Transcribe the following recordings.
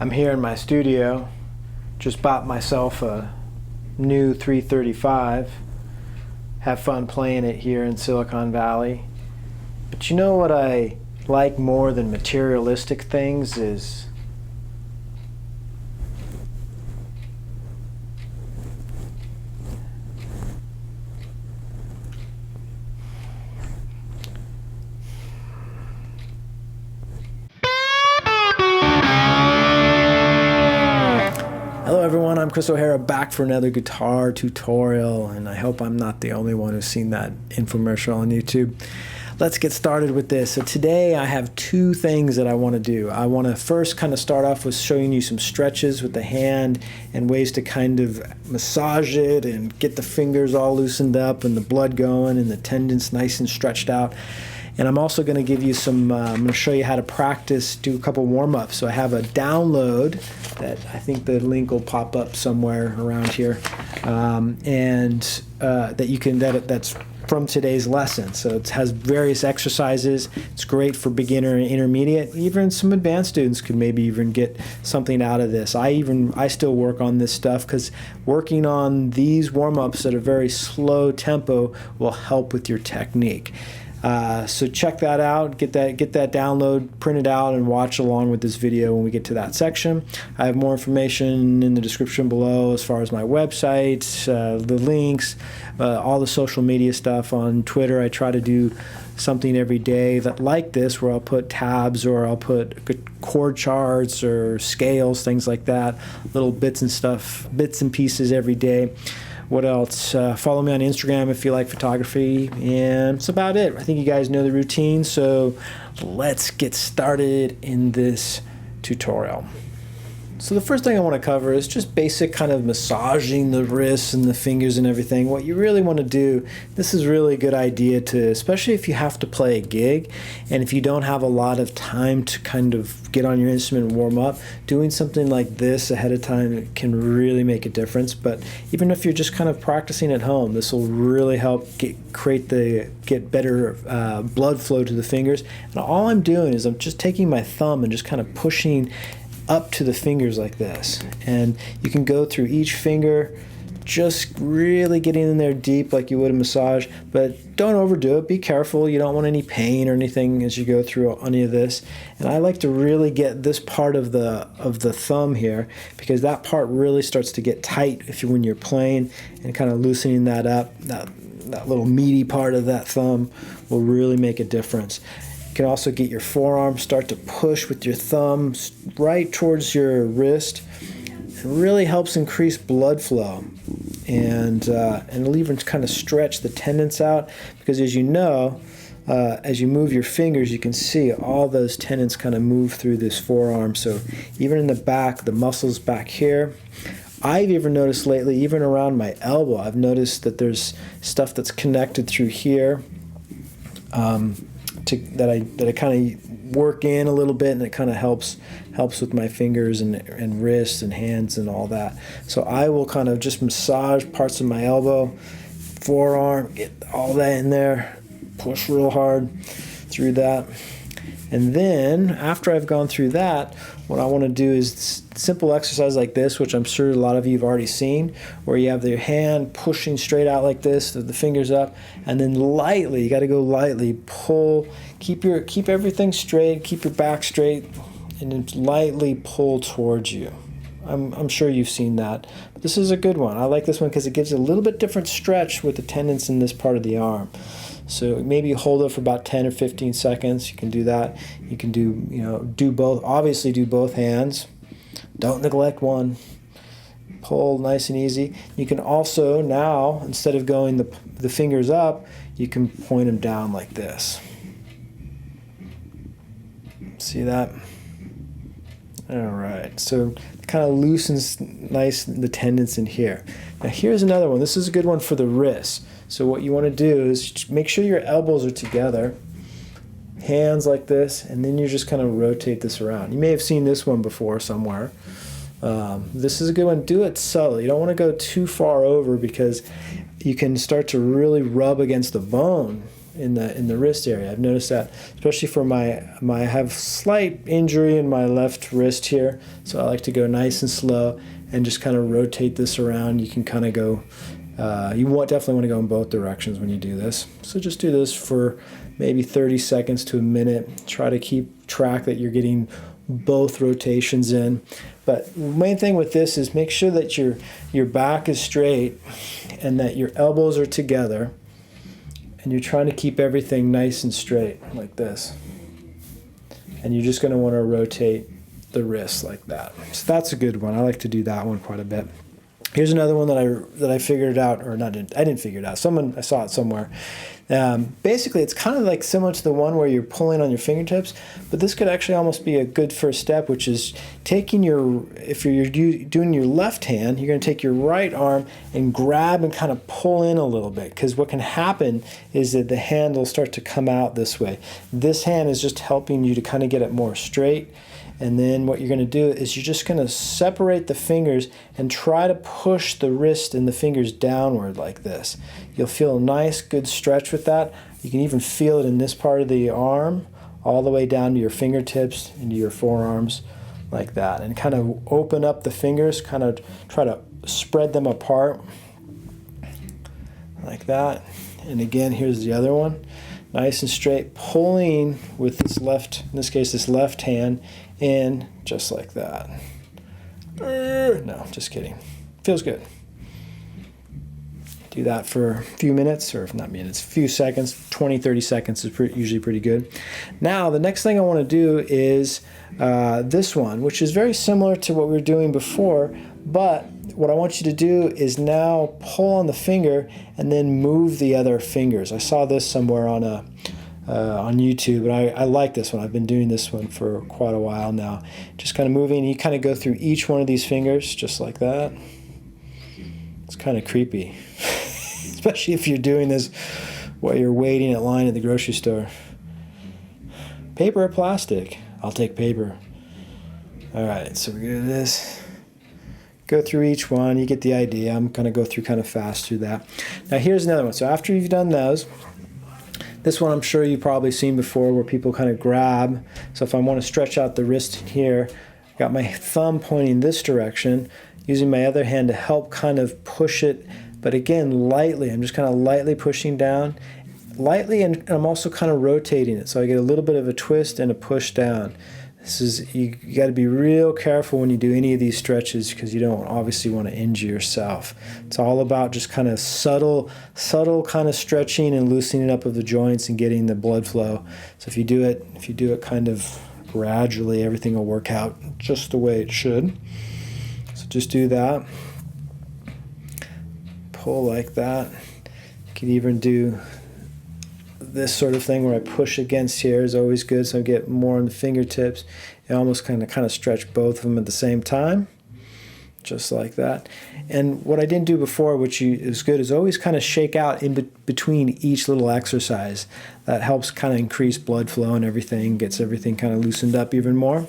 I'm here in my studio. Just bought myself a new 335. Have fun playing it here in Silicon Valley. But you know what I like more than materialistic things is Hello everyone, I'm Chris O'Hara back for another guitar tutorial, and I hope I'm not the only one who's seen that infomercial on YouTube. Let's get started with this. So today I have two things that I want to do. I want to first kind of start off with showing you some stretches with the hand and ways to kind of massage it and get the fingers all loosened up and the blood going and the tendons nice and stretched out. And I'm also going to give you some, I'm going to show you how to practice, do a couple warm-ups. So I have a download that I think the link will pop up somewhere around here, that you can, that's from today's lesson. So it has various exercises. It's great for beginner and intermediate. Even some advanced students could maybe even get something out of this. I still work on this stuff because working on these warm-ups at a very slow tempo will help with your technique. So check that out, get that download printed out and watch along with this video when we get to that section. I have more information in the description below as far as my website, the links, all the social media stuff on Twitter. I try to do something every day that like this where I'll put tabs or I'll put chord charts or scales, things like that, little bits and pieces every day. What else? Follow me on Instagram if you like photography, and that's about it. I think you guys know the routine, so let's get started in this tutorial. So the first thing I want to cover is just basic kind of massaging the wrists and the fingers and everything. What you really want to do, this is really a good idea to, especially if you have to play a gig and if you don't have a lot of time to kind of get on your instrument and warm up, doing something like this ahead of time can really make a difference. But even if you're just kind of practicing at home, this will really help get better blood flow to the fingers. And all I'm doing is I'm just taking my thumb and just kind of pushing up to the fingers like this, and you can go through each finger, just really getting in there deep like you would a massage, but don't overdo it. Be careful, you don't want any pain or anything as you go through any of this. And I like to really get this part of the thumb here, because that part really starts to get tight when you're playing, and kind of loosening that up, that little meaty part of that thumb will really make a difference. You can also get your forearm, start to push with your thumb right towards your wrist. It really helps increase blood flow, and it'll even kind of stretch the tendons out, because as you know, as you move your fingers, you can see all those tendons kind of move through this forearm. So even in the back, the muscles back here, I've even noticed lately, even around my elbow, I've noticed that there's stuff that's connected through here. That I kind of work in a little bit, and it kind of helps with my fingers and wrists and hands and all that. So I will kind of just massage parts of my elbow, forearm, get all that in there, push real hard through that. And then after I've gone through that, what I want to do is simple exercise like this, which I'm sure a lot of you have already seen, where you have your hand pushing straight out like this, the fingers up, and then lightly, you got to go lightly, pull, keep everything straight, keep your back straight, and then lightly pull towards you. I'm sure you've seen that. But this is a good one. I like this one because it gives a little bit different stretch with the tendons in this part of the arm. So maybe hold it for about 10 or 15 seconds. You can do that. You can do both. Obviously do both hands. Don't neglect one. Pull nice and easy. You can also now, instead of going the fingers up, you can point them down like this. See that? All right. So it kind of loosens nice the tendons in here. Now here's another one. This is a good one for the wrists. So what you want to do is make sure your elbows are together, hands like this, and then you just kind of rotate this around. You may have seen this one before somewhere. This is a good one. Do it subtly. You don't want to go too far over, because you can start to really rub against the bone in the wrist area. I've noticed that, especially for my I have slight injury in my left wrist here, so I like to go nice and slow and just kind of rotate this around. You can kind of go, definitely want to go in both directions when you do this. So just do this for maybe 30 seconds to a minute. Try to keep track that you're getting both rotations in. But the main thing with this is make sure that your back is straight and that your elbows are together, and you're trying to keep everything nice and straight like this. And you're just going to want to rotate the wrist like that. So that's a good one. I like to do that one quite a bit. Here's another one that I figured out, or not, I didn't figure it out. I saw it somewhere. Basically, it's kind of like similar to the one where you're pulling on your fingertips, but this could actually almost be a good first step, which is taking if you're doing your left hand, you're going to take your right arm and grab and kind of pull in a little bit, because what can happen is that the hand will start to come out this way. This hand is just helping you to kind of get it more straight. And then what you're going to do is you're just going to separate the fingers and try to push the wrist and the fingers downward like this. You'll feel a nice, good stretch with that. You can even feel it in this part of the arm, all the way down to your fingertips, into your forearms, like that. And kind of open up the fingers, kind of try to spread them apart, like that. And again, here's the other one. Nice and straight, pulling with this left, in this case, this left hand in, just like that. No, just kidding. Feels good. Do that for a few minutes, or not minutes, a few seconds, 20, 30 seconds is usually pretty good. Now, the next thing I want to do is this one, which is very similar to what we were doing before, but what I want you to do is now pull on the finger and then move the other fingers. I saw this somewhere on YouTube, and I like this one. I've been doing this one for quite a while now. Just kind of moving. You kind of go through each one of these fingers just like that. It's kind of creepy, especially if you're doing this while you're waiting in line at the grocery store. Paper or plastic? I'll take paper. All right, so we do this. Go through each one. You get the idea. I'm going to go through kind of fast through that. Now here's another one. So after you've done those, this one I'm sure you've probably seen before, where people kind of grab. So if I want to stretch out the wrist here, I got my thumb pointing this direction, using my other hand to help kind of push it, but again, lightly. I'm just kind of lightly pushing down, lightly, and I'm also kind of rotating it. So I get a little bit of a twist and a push down. You got to be real careful when you do any of these stretches, because you don't obviously want to injure yourself. It's all about just kind of subtle kind of stretching and loosening up of the joints and getting the blood flow. So if you do it kind of gradually, everything will work out just the way it should. So just do that. Pull like that. You can even do this sort of thing where I push against here is always good, so I get more on the fingertips. You almost kind of stretch both of them at the same time, just like that. And what I didn't do before, which is good, is always kind of shake out in between each little exercise. That helps kind of increase blood flow and everything, gets everything kind of loosened up even more.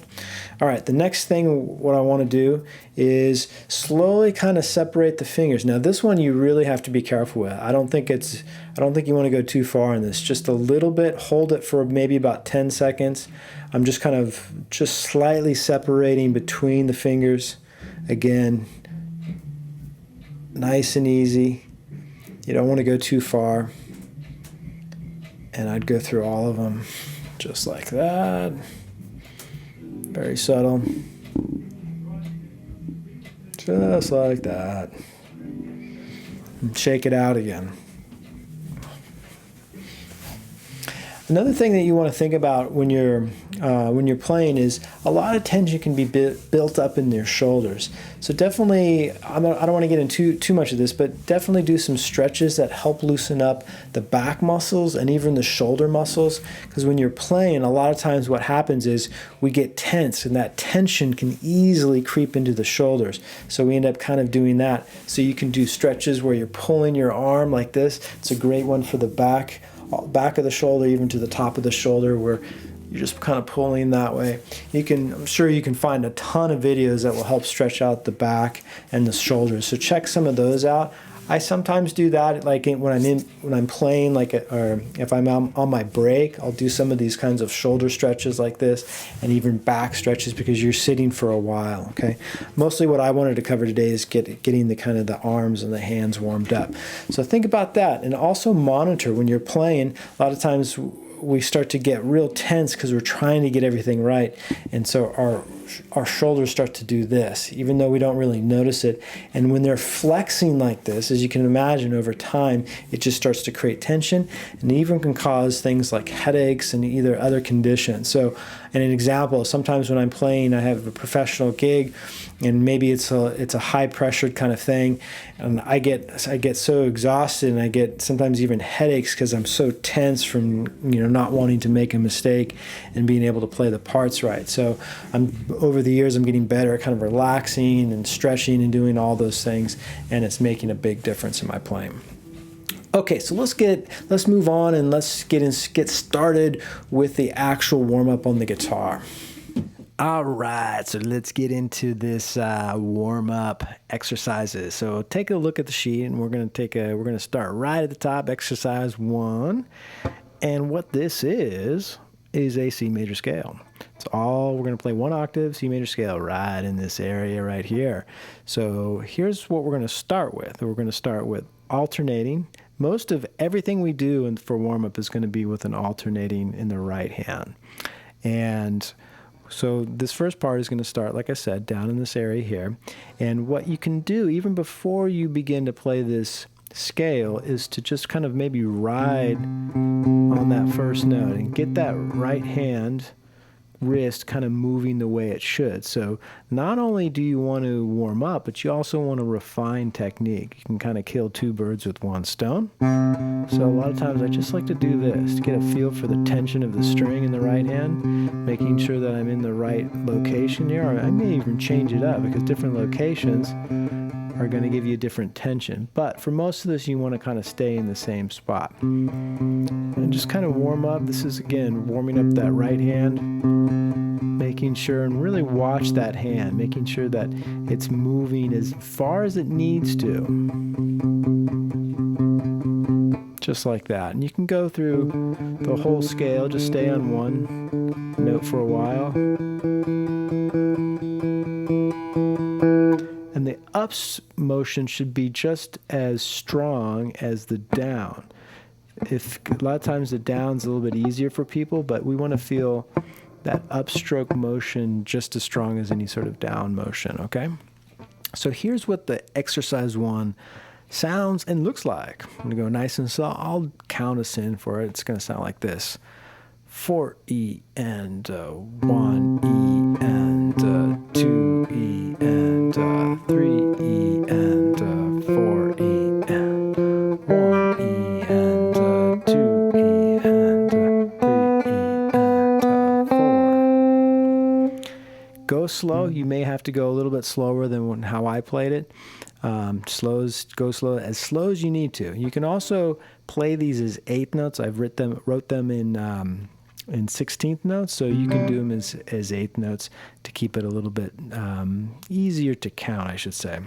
All right, the next thing what I want to do is slowly kind of separate the fingers. Now this one you really have to be careful with. I don't think you want to go too far in this. Just a little bit, hold it for maybe about 10 seconds. I'm just slightly separating between the fingers. Again, nice and easy. You don't want to go too far. And I'd go through all of them just like that. Very subtle. Just like that. And shake it out again. Another thing that you want to think about when you're playing is a lot of tension can be built up in your shoulders. So definitely, I don't want to get into too much of this, but definitely do some stretches that help loosen up the back muscles and even the shoulder muscles. Because when you're playing, a lot of times what happens is we get tense, and that tension can easily creep into the shoulders. So we end up kind of doing that. So you can do stretches where you're pulling your arm like this. It's a great one for the back of the shoulder, even to the top of the shoulder, where you're just kind of pulling that way. I'm sure you can find a ton of videos that will help stretch out the back and the shoulders. So check some of those out. I sometimes do that, like when I'm playing, like, or if I'm on my break, I'll do some of these kinds of shoulder stretches like this, and even back stretches because you're sitting for a while. Okay, mostly what I wanted to cover today is getting the kind of the arms and the hands warmed up. So think about that, and also monitor when you're playing. A lot of times we start to get real tense because we're trying to get everything right, and so our shoulders start to do this, even though we don't really notice it. And when they're flexing like this, as you can imagine, over time, it just starts to create tension, and even can cause things like headaches and either other conditions. So, and an example, sometimes when I'm playing, I have a professional gig, and maybe it's a high pressured kind of thing, and I get so exhausted, and I get sometimes even headaches because I'm so tense from not wanting to make a mistake and being able to play the parts right. So over the years I'm getting better at kind of relaxing and stretching and doing all those things, and it's making a big difference in my playing. Okay, so let's move on and let's get started with the actual warm up on the guitar. All right, so let's get into this warm-up exercises. So take a look at the sheet, and we're going to start right at the top, exercise 1. And what this is a C major scale. We're going to play 1 octave C major scale right in this area right here. So here's what we're going to start with. We're going to start with alternating. Most of everything we do for warm-up is going to be with an alternating in the right hand. And so this first part is going to start, like I said, down in this area here. And what you can do, even before you begin to play this scale, is to just kind of maybe ride on that first note and get that right hand wrist kind of moving the way it should. So not only do you want to warm up, but you also want to refine technique. You can kind of kill 2 birds with 1 stone. So a lot of times I just like to do this to get a feel for the tension of the string in the right hand, making sure that I'm in the right location here. Or I may even change it up because different locations are going to give you different tension. But for most of this, you want to kind of stay in the same spot. And just kind of warm up. This is, again, warming up that right hand, making sure, and really watch that hand, making sure that it's moving as far as it needs to. Just like that. And you can go through the whole scale, just stay on one note for a while. And the ups motion should be just as strong as the down. A lot of times the down's a little bit easier for people, but we want to feel that upstroke motion just as strong as any sort of down motion, okay? So here's what the exercise 1 sounds and looks like. I'm going to go nice and slow. I'll count us in for it. It's going to sound like this. 4 E and 1 E and 2 E and 3 E and 4 E and 1 E and 2 E and 3 E and 4. Go slow. You may have to go a little bit slower than how I played it. Go slow as you need to. You can also play these as 8th notes. I've wrote them in 16th notes, so you can do them as 8th notes to keep it a little bit easier to count, I should say.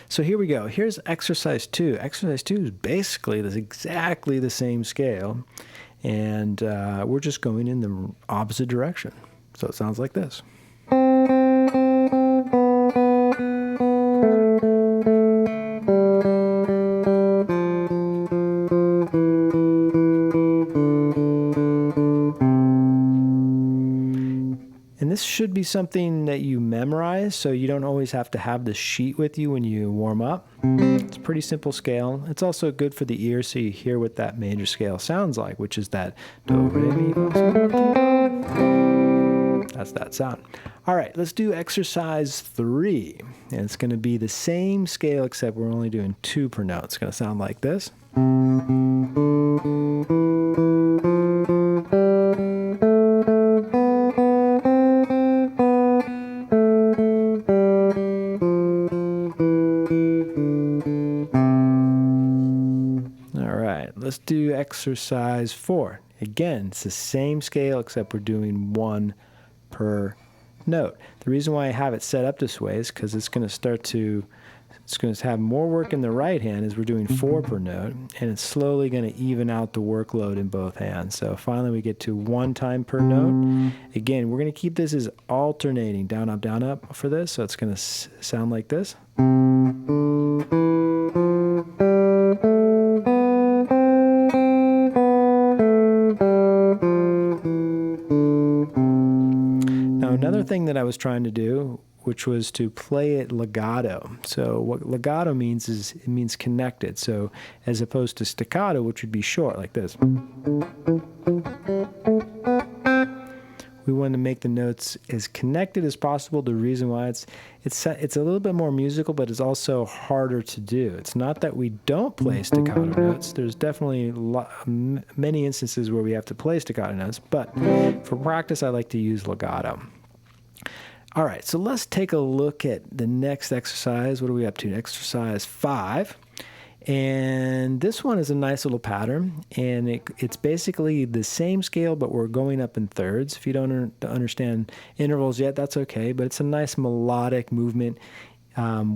So here we go. Here's exercise 2. Exercise 2 is basically exactly the same scale, and we're just going in the opposite direction. So it sounds like this. This should be something that you memorize, so you don't always have to have the sheet with you when you warm up. It's a pretty simple scale. It's also good for the ear, so you hear what that major scale sounds like, which is that do, re, mi, fa, sol, do. That's that sound. All right, let's do exercise 3. And it's going to be the same scale, except we're only doing 2 per note. It's going to sound like this. Let's do exercise 4. Again, it's the same scale, except we're doing 1 per note. The reason why I have it set up this way is because it's going to start to It's going to have more work in the right hand as we're doing 4 per note, and it's slowly going to even out the workload in both hands. So finally we get to 1 time per note. Again, we're going to keep this as alternating down, up for this, so it's going to sound like this. Now another thing that I was trying to do, which was to play it legato. So what legato means is it means connected. So as opposed to staccato, which would be short like this. We want to make the notes as connected as possible. The reason why it's a little bit more musical, but it's also harder to do. It's not that we don't play staccato notes. There's definitely many instances where we have to play staccato notes, but for practice I like to use legato. All right, so let's take a look at the next exercise. What are we up to? Exercise 5. And this one is a nice little pattern, and it's basically the same scale, but we're going up in thirds. If you don't understand intervals yet, that's okay, but it's a nice melodic movement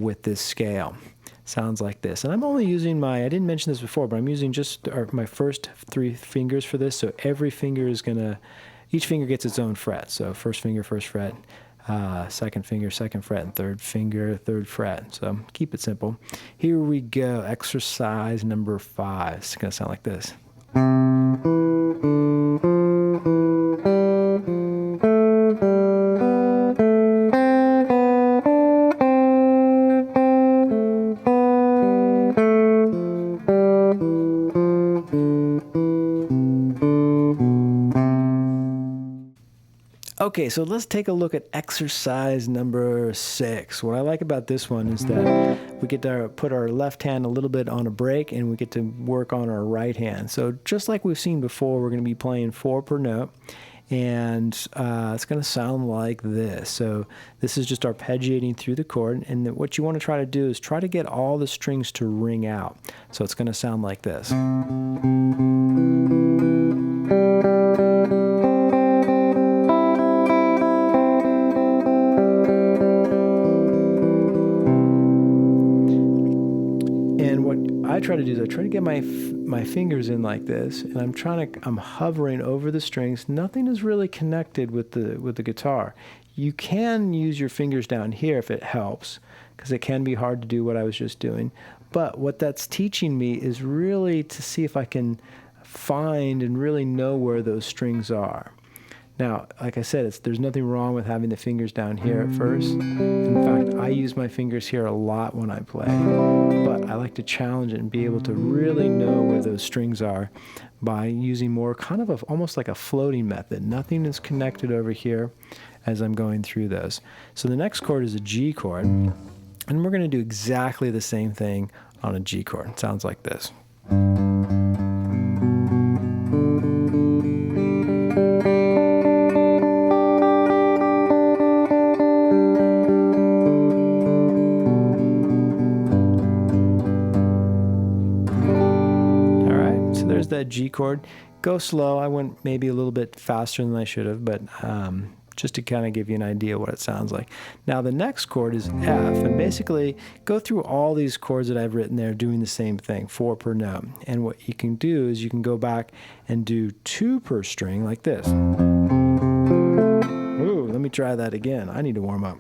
with this scale. Sounds like this. And I'm only using I didn't mention this before, but I'm using just my first 3 fingers for this, so every finger is each finger gets its own fret. So first finger, first fret. Second finger, second fret, and third finger, third fret. So keep it simple. Here we go. Exercise number 5. It's going to sound like this. Okay, so let's take a look at exercise number 6. What I like about this one is that we get to put our left hand a little bit on a break, and we get to work on our right hand. So just like we've seen before, we're going to be playing 4 per note, and it's going to sound like this. So this is just arpeggiating through the chord, and what you want to try to do is try to get all the strings to ring out. So it's going to sound like this. I try to do is I try to get my fingers in like this, and I'm hovering over the strings. Nothing is really connected with the guitar. You can use your fingers down here if it helps, because it can be hard to do what I was just doing. But what that's teaching me is really to see if I can find and really know where those strings are. Now, like I said, there's nothing wrong with having the fingers down here at first. In fact, I use my fingers here a lot when I play, but I like to challenge it and be able to really know where those strings are by using more kind of almost like a floating method. Nothing is connected over here as I'm going through those. So the next chord is a G chord, and we're going to do exactly the same thing on a G chord. It sounds like this. There's that G chord. Go slow. I went maybe a little bit faster than I should have, but just to kind of give you an idea what it sounds like. Now the next chord is F, and basically go through all these chords that I've written there doing the same thing, 4 per note. And what you can do is you can go back and do 2 per string like this. Ooh, let me try that again. I need to warm up.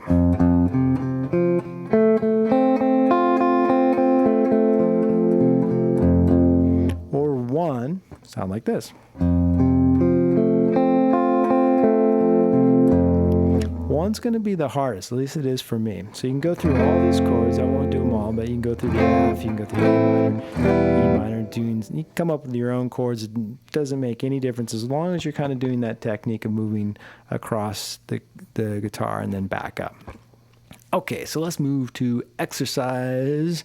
One sound like this. One's going to be the hardest, at least it is for me. So you can go through all these chords. I won't do them all, but you can go through the F, you can go through the A minor, you can come up with your own chords. It doesn't make any difference as long as you're kind of doing that technique of moving across the guitar and then back up. Okay, so let's move to exercise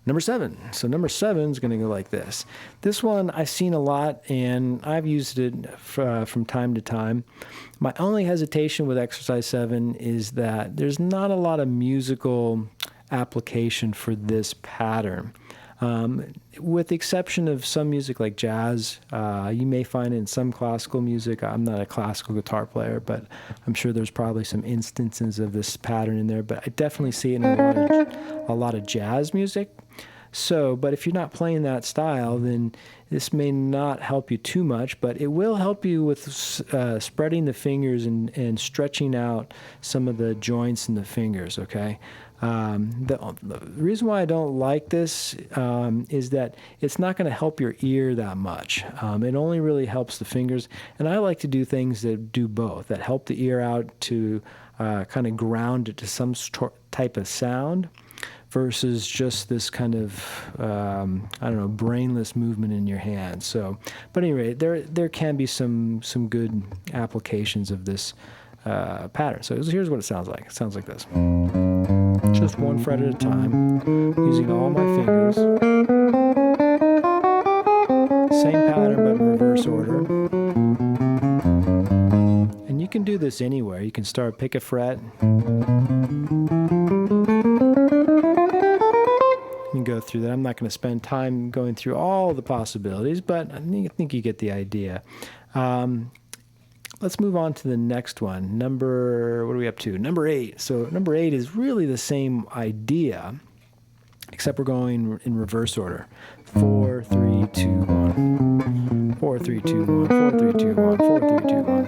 number 7. So number 7 is going to go like this. This one I've seen a lot, and I've used it from time to time. My only hesitation with exercise 7 is that there's not a lot of musical application for this pattern. With the exception of some music like jazz, you may find it in some classical music. I'm not a classical guitar player, but I'm sure there's probably some instances of this pattern in there. But I definitely see it in a lot of jazz music. So, but if you're not playing that style, then this may not help you too much, but it will help you with spreading the fingers and stretching out some of the joints in the fingers, okay? The reason why I don't like this is that it's not going to help your ear that much. It only really helps the fingers, and I like to do things that do both, that help the ear out to kind of ground it to some type of sound, versus just this kind of, I don't know, brainless movement in your hands. So, but anyway, there can be some good applications of this pattern. So here's what it sounds like. It sounds like this. Just one fret at a time, using all my fingers. Same pattern, but in reverse order. And you can do this anywhere. You can pick a fret. You can go through that. I'm not going to spend time going through all the possibilities, but I think you get the idea. Let's move on to the next one. What are we up to? Number 8. So number 8 is really the same idea, except we're going in reverse order. 4, 3, 2, 1. 4, 3, 2, 1. 4, 3, 2, 1. 4, 3, 2, 1.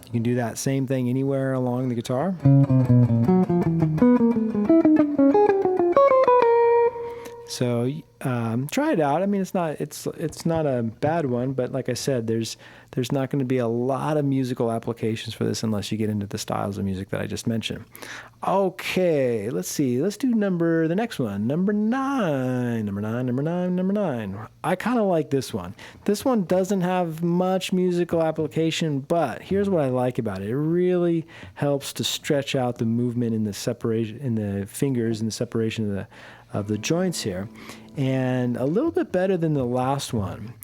You can do that same thing anywhere along the guitar. So try it out. I mean, it's not a bad one, but like I said, there's not going to be a lot of musical applications for this unless you get into the styles of music that I just mentioned. Okay, let's see. Let's do the next one. Number 9. Number 9. I kind of like this one. This one doesn't have much musical application, but here's what I like about it. It really helps to stretch out the movement in the separation in the fingers and the separation of the joints here, and a little bit better than the last one.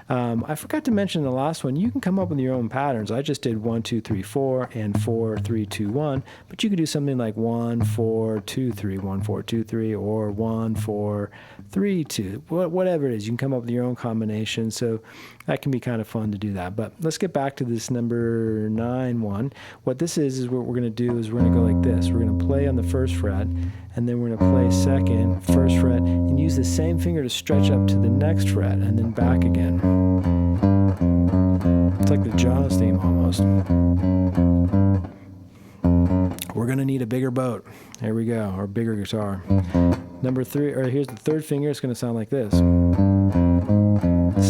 I forgot to mention the last one, you can come up with your own patterns. I just did 1, 2, 3, 4 and 4, 3, 2, 1, but you could do something like 1, 4, 2, 3, 1, 4, 2, 3, or 1, 4, 3, 2, whatever it is. You can come up with your own combination, so that can be kind of fun to do that. But let's get back to this number 9 one. What this is what we're going to do is we're going to go like this. We're going to play on the first fret, and then we're going to play second, first fret, and use the same finger to stretch up to the next fret, and then back again. It's like the Jaws theme almost. We're going to need a bigger boat. There we go, or bigger guitar. Number 3, or here's the third finger. It's going to sound like this.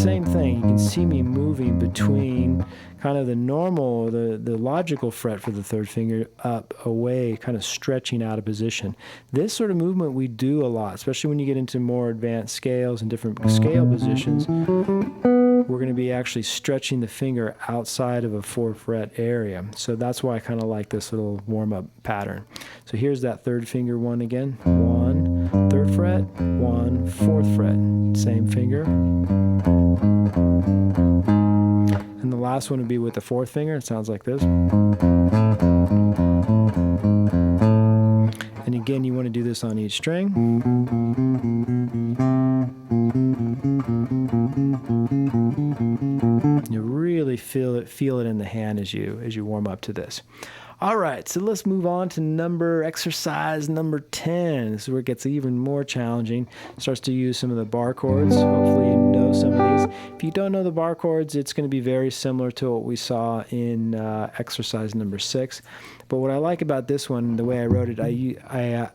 Same thing. You can see me moving between kind of the normal, the logical fret for the third finger up, away, kind of stretching out of position. This sort of movement we do a lot, especially when you get into more advanced scales and different scale positions. We're going to be actually stretching the finger outside of a 4 fret area. So that's why I kind of like this little warm-up pattern. So here's that third finger one again. 1, 3rd fret, 1, 4th fret. Same finger. And the last one would be with the 4th finger. It sounds like this. And again, you want to do this on each string. You really feel it in the hand as you warm up to this. All right, so let's move on to exercise number 10. This is where it gets even more challenging. Starts to use some of the bar chords. Hopefully you know some of these. If you don't know the bar chords, it's going to be very similar to what we saw in exercise number 6. But what I like about this one, the way I wrote it, I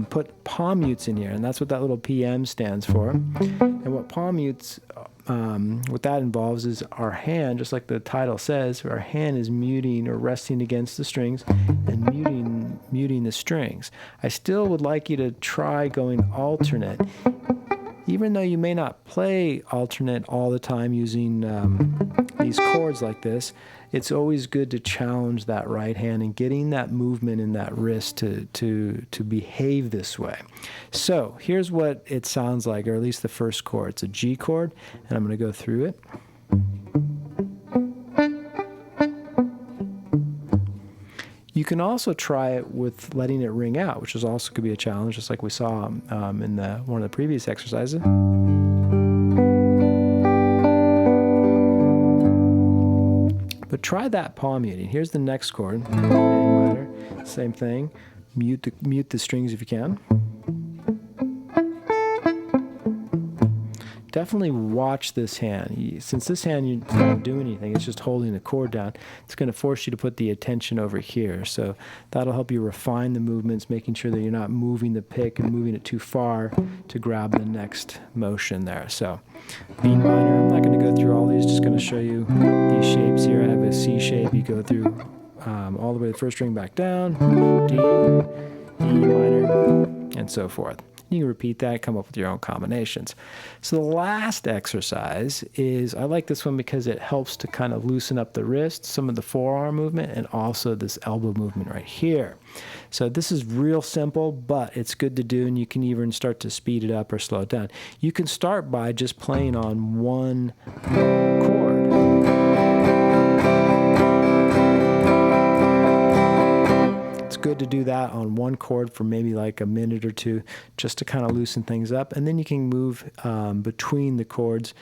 put palm mutes in here, and that's what that little PM stands for. And what palm mutes, what that involves is our hand, just like the title says, our hand is muting or resting against the strings and muting the strings. I still would like you to try going alternate. Even though you may not play alternate all the time using these chords like this, it's always good to challenge that right hand and getting that movement in that wrist to behave this way. So here's what it sounds like, or at least the first chord. It's a G chord, and I'm going to go through it. You can also try it with letting it ring out, which is also could be a challenge, just like we saw in one of the previous exercises. But try that palm muting. Here's the next chord, A minor, same thing. Mute the strings if you can. Definitely watch this hand. Since this hand you're not doing anything, it's just holding the chord down, it's going to force you to put the attention over here. So that'll help you refine the movements, making sure that you're not moving the pick and moving it too far to grab the next motion there. So B minor, I'm not going to go through all these, just going to show you these shapes here. I have a C shape, you go through all the way to the first string back down, D, E minor, and so forth. You can repeat that, come up with your own combinations. So the last exercise is, I like this one because it helps to kind of loosen up the wrist, some of the forearm movement, and also this elbow movement right here. So this is real simple, but it's good to do, and you can even start to speed it up or slow it down. You can start by just playing on one chord. It's good to do that on one chord for maybe like a minute or two, just to kind of loosen things up. And then you can move between the chords,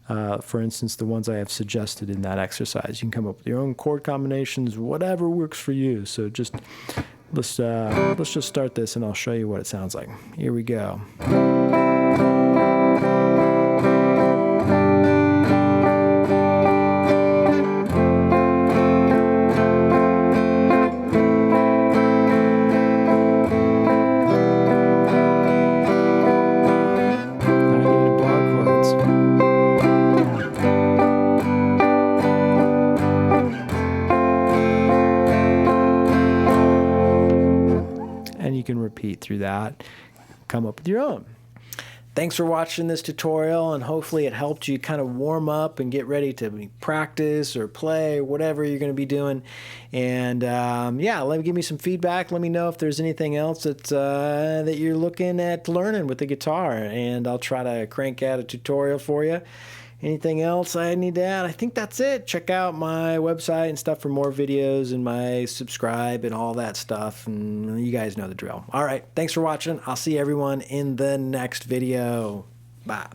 for instance, the ones I have suggested in that exercise. You can come up with your own chord combinations, whatever works for you. So just let's just start this, and I'll show you what it sounds like. Here we go. You can repeat through that, come up with your own. Thanks for watching this tutorial, and hopefully it helped you kind of warm up and get ready to practice or play, whatever you're going to be doing. And yeah, give me some feedback. Let me know if there's anything else that you're looking at learning with the guitar, and I'll try to crank out a tutorial for you. Anything else I need to add? I think that's it. Check out my website and stuff for more videos, and my subscribe and all that stuff. And you guys know the drill. All right. Thanks for watching. I'll see everyone in the next video. Bye.